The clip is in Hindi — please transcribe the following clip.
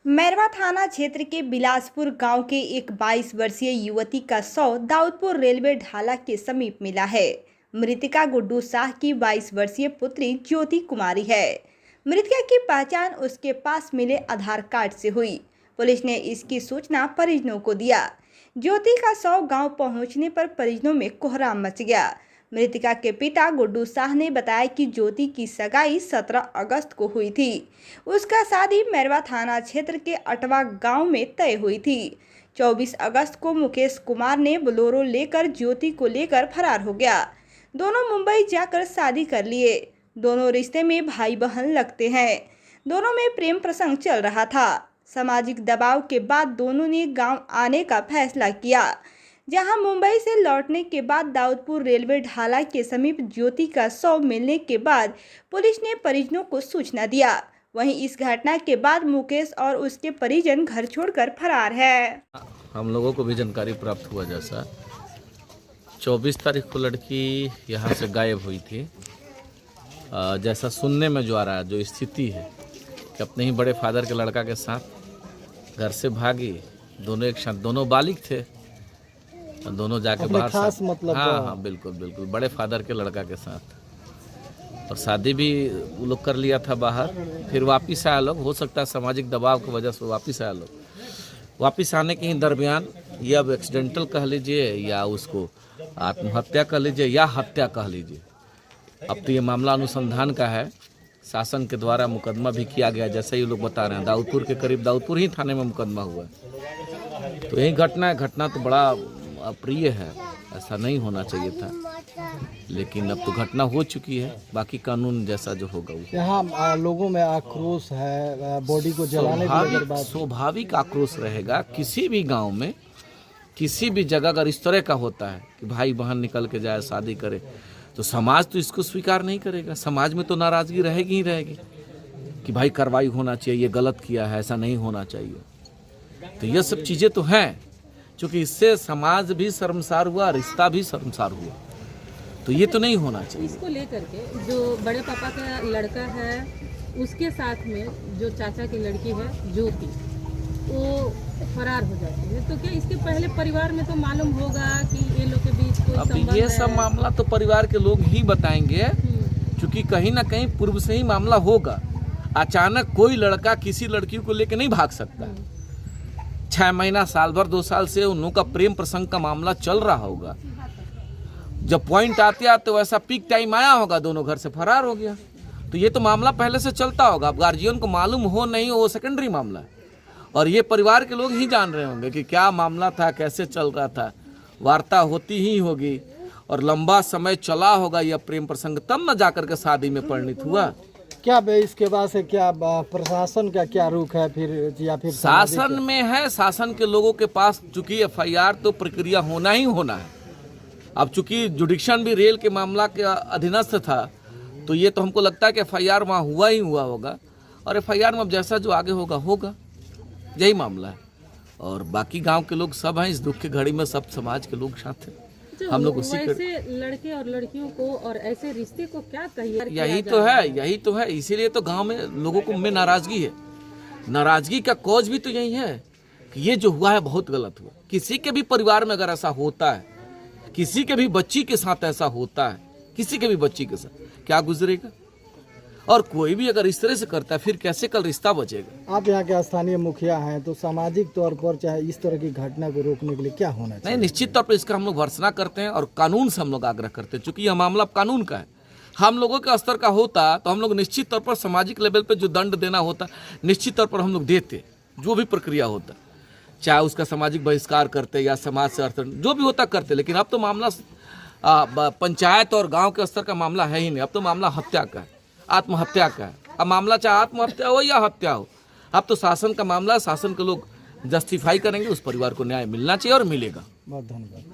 मैरवा थाना क्षेत्र के बिलासपुर गांव के एक 22 वर्षीय युवती का शव दाऊदपुर रेलवे ढाला के समीप मिला है। मृतका गुड्डू शाह की 22 वर्षीय पुत्री ज्योति कुमारी है। मृतका की पहचान उसके पास मिले आधार कार्ड से हुई। पुलिस ने इसकी सूचना परिजनों को दिया। ज्योति का शव गांव पहुंचने पर परिजनों में कोहराम मच गया। मृतका के पिता गुड्डू शाह ने बताया कि ज्योति की सगाई 17 अगस्त को हुई थी। उसका शादी मैरवा थाना क्षेत्र के अटवा गांव में तय हुई थी। 24 अगस्त को मुकेश कुमार ने बोलेरो लेकर ज्योति को लेकर फरार हो गया। दोनों मुंबई जाकर शादी कर लिए। दोनों रिश्ते में भाई बहन लगते हैं। दोनों में प्रेम प्रसंग चल रहा था। सामाजिक दबाव के बाद दोनों ने गांव आने का फैसला किया, जहां मुंबई से लौटने के बाद दाऊदपुर रेलवे ढाला के समीप ज्योति का शव मिलने के बाद पुलिस ने परिजनों को सूचना दिया। वहीं इस घटना के बाद मुकेश और उसके परिजन घर छोड़कर फरार है। हम लोगों को भी जानकारी प्राप्त हुआ जैसा 24 तारीख को लड़की यहां से गायब हुई थी। जैसा सुनने में जो आ रहा है, जो स्थिति है कि अपने ही बड़े फादर के लड़का के साथ घर से भागी। दोनों एक साथ, दोनों बालिग थे, दोनों जाके बाहर खास मतलब हाँ बिल्कुल बिल्कुल बड़े फादर के लड़का के साथ, और शादी भी वो लोग कर लिया था बाहर। फिर वापिस आया लोग, हो सकता है सामाजिक दबाव की वजह से वापिस आया लोग। वापिस आने के ही दरमियान ये अब एक्सीडेंटल कह लीजिए या उसको आत्महत्या कह लीजिए या हत्या कह लीजिए। अब तो ये मामला अनुसंधान का है। शासन के द्वारा मुकदमा भी किया गया, जैसे ये लोग बता रहे हैं। दाऊदपुर के करीब, दाऊदपुर ही थाने में मुकदमा हुआ। तो यही घटना तो बड़ा अप्रिय है, ऐसा नहीं होना चाहिए था, लेकिन अब तो घटना हो चुकी है। बाकी कानून जैसा जो होगा वो। यहाँ लोगों में आक्रोश है, बॉडी को जलाने की स्वाभाविक आक्रोश रहेगा। किसी भी गांव में, किसी भी जगह अगर इस तरह का होता है कि भाई बहन निकल के जाए, शादी करे, तो समाज तो इसको स्वीकार नहीं करेगा। समाज में तो नाराजगी रहेगी ही रहेगी कि भाई कार्रवाई होना चाहिए, ये गलत किया है, ऐसा नहीं होना चाहिए। तो ये सब चीज़ें तो हैं, क्योंकि इससे समाज भी शर्मसार हुआ, रिश्ता भी शर्मसार हुआ। तो ये तो नहीं होना चाहिए। इसको लेकर के जो बड़े पापा का लड़का है, उसके साथ में जो चाचा की लड़की है ज्योति, वो फरार हो जाती है। तो क्या इसके पहले परिवार में तो मालूम होगा कि ये लोग के बीच कोई संबंध है? ये सब मामला तो परिवार के लोग ही बताएंगे, क्योंकि कहीं ना कहीं पूर्व से ही मामला होगा। अचानक कोई लड़का किसी लड़की को लेकर नहीं भाग सकता। 6 महीना, साल भर, 2 साल से उन लोगों का प्रेम प्रसंग का मामला चल रहा होगा। जब पॉइंट आते आते वैसा पीक टाइम आया होगा, दोनों घर से फरार हो गया। तो ये तो मामला पहले से चलता होगा। अब गार्जियन को मालूम हो नहीं हो, वो सेकेंडरी मामला है, और ये परिवार के लोग ही जान रहे होंगे कि क्या मामला था, कैसे चल रहा था। वार्ता होती ही होगी और लंबा समय चला होगा यह प्रेम प्रसंग, तब न जाकर के शादी में परिणित हुआ। क्या इसके बाद से क्या प्रशासन का क्या रुख है फिर, या फिर शासन में है? शासन के लोगों के पास चूंकि एफआईआर तो प्रक्रिया होना ही होना है। अब चूंकि जुडिक्शन भी रेल के मामला के अधीनस्थ था, तो ये तो हमको लगता है कि एफआईआर वहाँ हुआ ही हुआ होगा, और एफआईआर में अब जैसा जो आगे होगा होगा। यही मामला है, और बाकी गांव के लोग सब हैं इस दुख की घड़ी में, सब समाज के लोग साथ हैं। हम लोग उसी लड़के और लड़कियों को और ऐसे रिश्ते को क्या कहिए? यही तो है। इसीलिए तो गांव में लोगों में नाराजगी है। नाराजगी का कॉज भी तो यही है कि ये जो हुआ है बहुत गलत हुआ। किसी के भी परिवार में अगर ऐसा होता है, किसी के भी बच्ची के साथ ऐसा होता है, किसी के भी बच्ची के साथ, क्या गुजरेगा? और कोई भी अगर इस तरह से करता है, फिर कैसे कल रिश्ता बचेगा? आप यहाँ के स्थानीय मुखिया हैं, तो सामाजिक तौर पर चाहे इस तरह की घटना को रोकने के लिए क्या होना चाहिए? नहीं, निश्चित तौर पर इसका हम लोग भर्त्सना करते हैं और कानून से हम लोग आग्रह करते हैं। चूंकि यह मामला कानून का है, हम लोगों के स्तर का होता तो हम लोग निश्चित तौर पर सामाजिक लेवल पर जो दंड देना होता, निश्चित तौर पर हम लोग देते। जो भी प्रक्रिया होता, चाहे उसका सामाजिक बहिष्कार करते या समाज से अर्थ जो भी होता करते। लेकिन अब तो मामला पंचायत और गाँव के स्तर का मामला है ही नहीं। अब तो मामला हत्या का है, आत्महत्या का है। अब मामला चाहे आत्महत्या हो या हत्या हो, अब तो शासन का मामला है। शासन के लोग जस्टिफाई करेंगे, उस परिवार को न्याय मिलना चाहिए और मिलेगा। बहुत धन्यवाद।